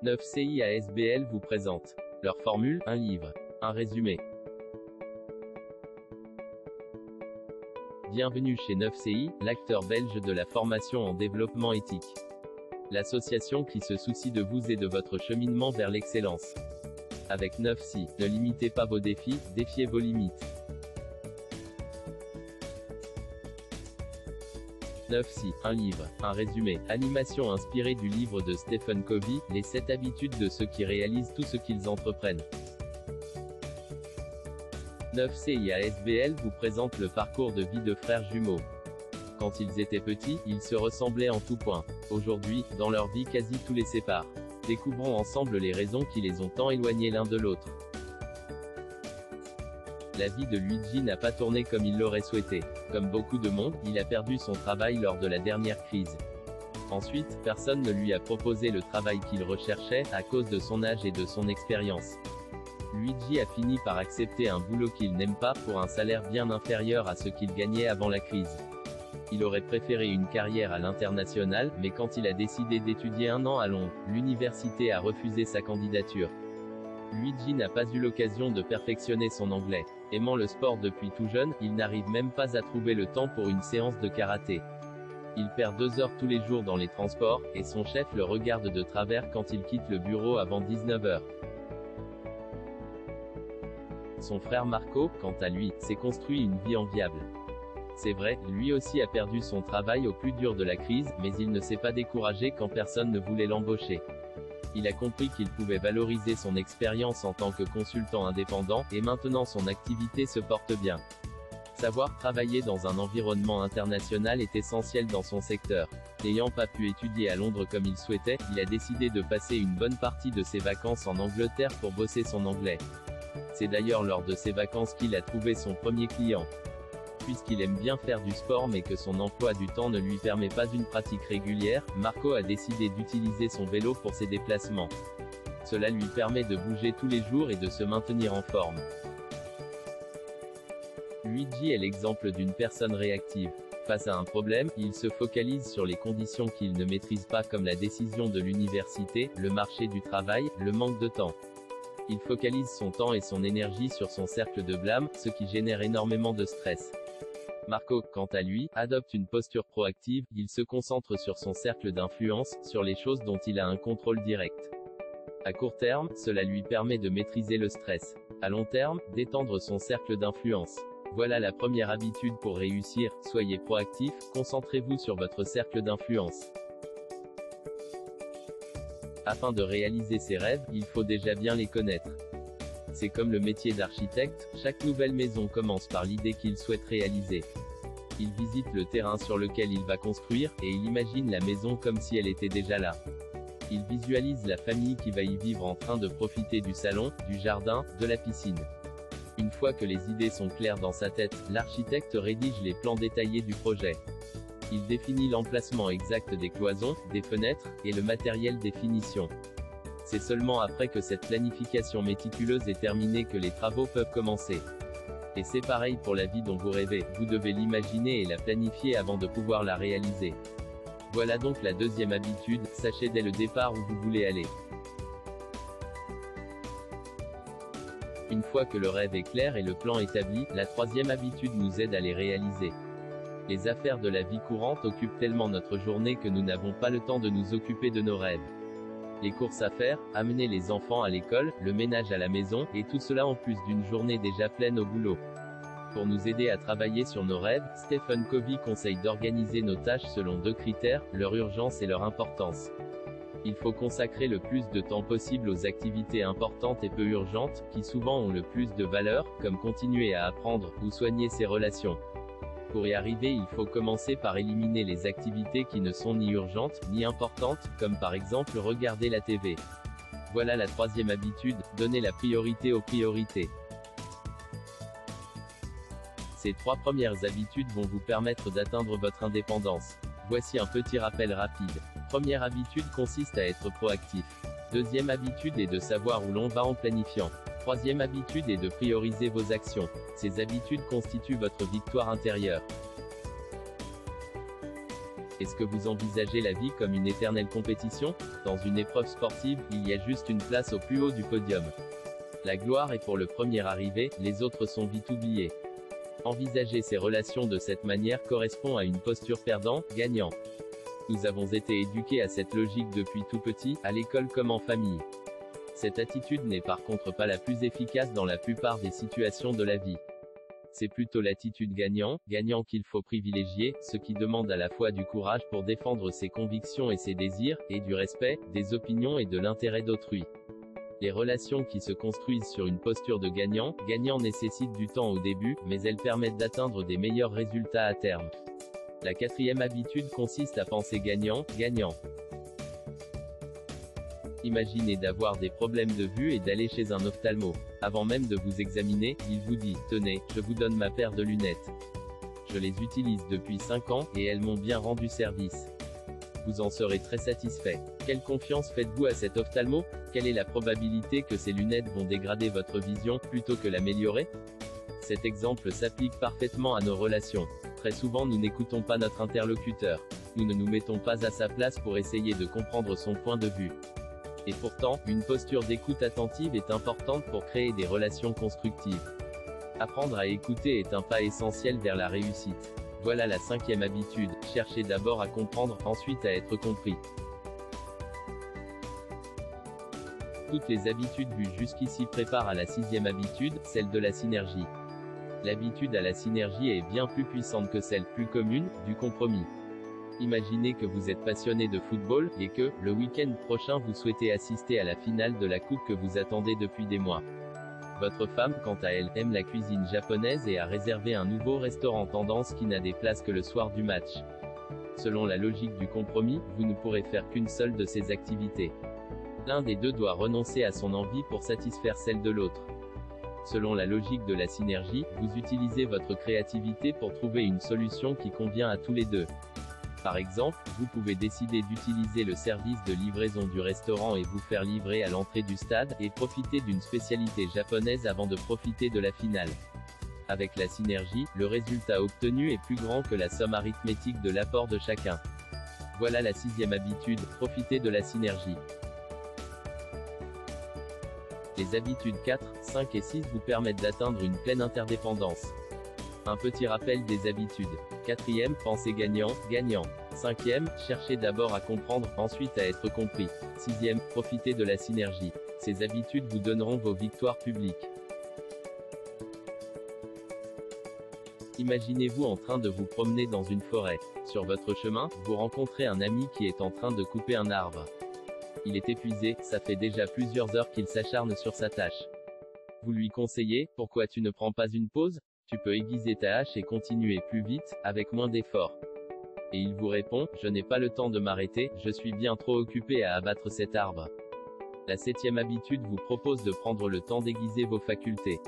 9 CIASBL vous présente leur formule, un livre, un résumé. Bienvenue chez 9CI, l'acteur belge de la formation en développement éthique. L'association qui se soucie de vous et de votre cheminement vers l'excellence. Avec 9CI, ne limitez pas vos défis, défiez vos limites. 9CI, un livre, un résumé, animation inspirée du livre de Stephen Covey, Les 7 habitudes de ceux qui réalisent tout ce qu'ils entreprennent. 9CIASBL vous présente le parcours de vie de frères jumeaux. Quand ils étaient petits, ils se ressemblaient en tout point. Aujourd'hui, dans leur vie quasi tout les sépare. Découvrons ensemble les raisons qui les ont tant éloignés l'un de l'autre. La vie de Luigi n'a pas tourné comme il l'aurait souhaité. Comme beaucoup de monde, il a perdu son travail lors de la dernière crise. Ensuite, personne ne lui a proposé le travail qu'il recherchait, à cause de son âge et de son expérience. Luigi a fini par accepter un boulot qu'il n'aime pas, pour un salaire bien inférieur à ce qu'il gagnait avant la crise. Il aurait préféré une carrière à l'international, mais quand il a décidé d'étudier 1 an à Londres, l'université a refusé sa candidature. Luigi n'a pas eu l'occasion de perfectionner son anglais. Aimant le sport depuis tout jeune, il n'arrive même pas à trouver le temps pour une séance de karaté. Il perd 2 heures tous les jours dans les transports, et son chef le regarde de travers quand il quitte le bureau avant 19 h. Son frère Marco, quant à lui, s'est construit une vie enviable. C'est vrai, lui aussi a perdu son travail au plus dur de la crise, mais il ne s'est pas découragé quand personne ne voulait l'embaucher. Il a compris qu'il pouvait valoriser son expérience en tant que consultant indépendant, et maintenant son activité se porte bien. Savoir travailler dans un environnement international est essentiel dans son secteur. N'ayant pas pu étudier à Londres comme il souhaitait, il a décidé de passer une bonne partie de ses vacances en Angleterre pour bosser son anglais. C'est d'ailleurs lors de ses vacances qu'il a trouvé son premier client. Puisqu'il aime bien faire du sport mais que son emploi du temps ne lui permet pas une pratique régulière, Marco a décidé d'utiliser son vélo pour ses déplacements. Cela lui permet de bouger tous les jours et de se maintenir en forme. Luigi est l'exemple d'une personne réactive. Face à un problème, il se focalise sur les conditions qu'il ne maîtrise pas comme la décision de l'université, le marché du travail, le manque de temps. Il focalise son temps et son énergie sur son cercle de blâme, ce qui génère énormément de stress. Marco, quant à lui, adopte une posture proactive, il se concentre sur son cercle d'influence, sur les choses dont il a un contrôle direct. À court terme, cela lui permet de maîtriser le stress. À long terme, d'étendre son cercle d'influence. Voilà la première habitude pour réussir, soyez proactif, concentrez-vous sur votre cercle d'influence. Afin de réaliser ses rêves, il faut déjà bien les connaître. C'est comme le métier d'architecte, chaque nouvelle maison commence par l'idée qu'il souhaite réaliser. Il visite le terrain sur lequel il va construire, et il imagine la maison comme si elle était déjà là. Il visualise la famille qui va y vivre en train de profiter du salon, du jardin, de la piscine. Une fois que les idées sont claires dans sa tête, l'architecte rédige les plans détaillés du projet. Il définit l'emplacement exact des cloisons, des fenêtres, et le matériel des finitions. C'est seulement après que cette planification méticuleuse est terminée que les travaux peuvent commencer. Et c'est pareil pour la vie dont vous rêvez, vous devez l'imaginer et la planifier avant de pouvoir la réaliser. Voilà donc la deuxième habitude, sachez dès le départ où vous voulez aller. Une fois que le rêve est clair et le plan établi, la troisième habitude nous aide à les réaliser. Les affaires de la vie courante occupent tellement notre journée que nous n'avons pas le temps de nous occuper de nos rêves. Les courses à faire, amener les enfants à l'école, le ménage à la maison, et tout cela en plus d'une journée déjà pleine au boulot. Pour nous aider à travailler sur nos rêves, Stephen Covey conseille d'organiser nos tâches selon 2 critères, leur urgence et leur importance. Il faut consacrer le plus de temps possible aux activités importantes et peu urgentes, qui souvent ont le plus de valeur, comme continuer à apprendre, ou soigner ses relations. Pour y arriver, il faut commencer par éliminer les activités qui ne sont ni urgentes, ni importantes, comme par exemple regarder la TV. Voilà la troisième habitude, donner la priorité aux priorités. Ces 3 premières habitudes vont vous permettre d'atteindre votre indépendance. Voici un petit rappel rapide. Première habitude consiste à être proactif. Deuxième habitude est de savoir où l'on va en planifiant. Troisième habitude est de prioriser vos actions. Ces habitudes constituent votre victoire intérieure. Est-ce que vous envisagez la vie comme une éternelle compétition? Dans une épreuve sportive, il y a juste une place au plus haut du podium. La gloire est pour le premier arrivé, les autres sont vite oubliés. Envisager ces relations de cette manière correspond à une posture perdant-gagnant. Nous avons été éduqués à cette logique depuis tout petit, à l'école comme en famille. Cette attitude n'est par contre pas la plus efficace dans la plupart des situations de la vie. C'est plutôt l'attitude gagnant qu'il faut privilégier, ce qui demande à la fois du courage pour défendre ses convictions et ses désirs, et du respect, des opinions et de l'intérêt d'autrui. Les relations qui se construisent sur une posture de gagnant nécessitent du temps au début, mais elles permettent d'atteindre des meilleurs résultats à terme. La quatrième habitude consiste à penser gagnant. Imaginez d'avoir des problèmes de vue et d'aller chez un ophtalmo. Avant même de vous examiner, il vous dit, tenez, je vous donne ma paire de lunettes. Je les utilise depuis 5 ans, et elles m'ont bien rendu service. Vous en serez très satisfait. Quelle confiance faites-vous à cet ophtalmo? Quelle est la probabilité que ces lunettes vont dégrader votre vision, plutôt que l'améliorer? Cet exemple s'applique parfaitement à nos relations. Très souvent nous n'écoutons pas notre interlocuteur. Nous ne nous mettons pas à sa place pour essayer de comprendre son point de vue. Et pourtant, une posture d'écoute attentive est importante pour créer des relations constructives. Apprendre à écouter est un pas essentiel vers la réussite. Voilà la cinquième habitude, cherchez d'abord à comprendre, ensuite à être compris. Toutes les habitudes vues jusqu'ici préparent à la sixième habitude, celle de la synergie. L'habitude à la synergie est bien plus puissante que celle plus commune, du compromis. Imaginez que vous êtes passionné de football, et que, le week-end prochain vous souhaitez assister à la finale de la coupe que vous attendez depuis des mois. Votre femme, quant à elle, aime la cuisine japonaise et a réservé un nouveau restaurant tendance qui n'a des places que le soir du match. Selon la logique du compromis, vous ne pourrez faire qu'une seule de ces activités. L'un des deux doit renoncer à son envie pour satisfaire celle de l'autre. Selon la logique de la synergie, vous utilisez votre créativité pour trouver une solution qui convient à tous les deux. Par exemple, vous pouvez décider d'utiliser le service de livraison du restaurant et vous faire livrer à l'entrée du stade, et profiter d'une spécialité japonaise avant de profiter de la finale. Avec la synergie, le résultat obtenu est plus grand que la somme arithmétique de l'apport de chacun. Voilà la sixième habitude, profiter de la synergie. Les habitudes 4, 5 et 6 vous permettent d'atteindre une pleine interdépendance. Un petit rappel des habitudes. Quatrième, pensez gagnant. Cinquième, cherchez d'abord à comprendre, ensuite à être compris. Sixième, profitez de la synergie. Ces habitudes vous donneront vos victoires publiques. Imaginez-vous en train de vous promener dans une forêt. Sur votre chemin, vous rencontrez un ami qui est en train de couper un arbre. Il est épuisé, ça fait déjà plusieurs heures qu'il s'acharne sur sa tâche. Vous lui conseillez, pourquoi tu ne prends pas une pause? Tu peux aiguiser ta hache et continuer plus vite, avec moins d'efforts. Et il vous répond, je n'ai pas le temps de m'arrêter, je suis bien trop occupé à abattre cet arbre. La septième habitude vous propose de prendre le temps d'aiguiser vos facultés.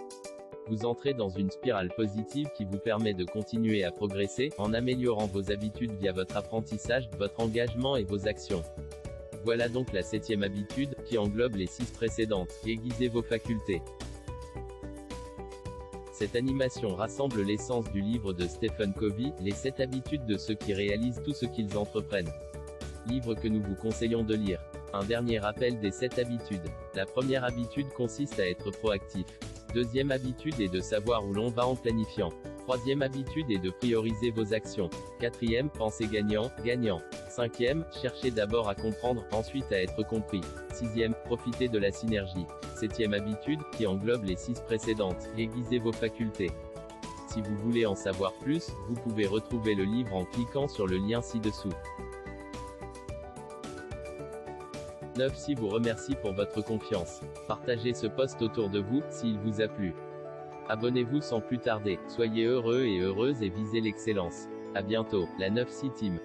Vous entrez dans une spirale positive qui vous permet de continuer à progresser, en améliorant vos habitudes via votre apprentissage, votre engagement et vos actions. Voilà donc la septième habitude, qui englobe les 6 précédentes, aiguiser vos facultés. Cette animation rassemble l'essence du livre de Stephen Covey, Les 7 habitudes de ceux qui réalisent tout ce qu'ils entreprennent. Livre que nous vous conseillons de lire. Un dernier rappel des 7 habitudes. La première habitude consiste à être proactif. Deuxième habitude est de savoir où l'on va en planifiant. Troisième habitude est de prioriser vos actions. Quatrième, pensez gagnant. Cinquième, cherchez d'abord à comprendre, ensuite à être compris. Sixième, profitez de la synergie. Septième habitude, qui englobe les 6 précédentes, aiguisez vos facultés. Si vous voulez en savoir plus, vous pouvez retrouver le livre en cliquant sur le lien ci-dessous. 9. Si vous remercie pour votre confiance. Partagez ce post autour de vous, s'il vous a plu. Abonnez-vous sans plus tarder. Soyez heureux et heureuses et visez l'excellence. À bientôt, la 9C Team.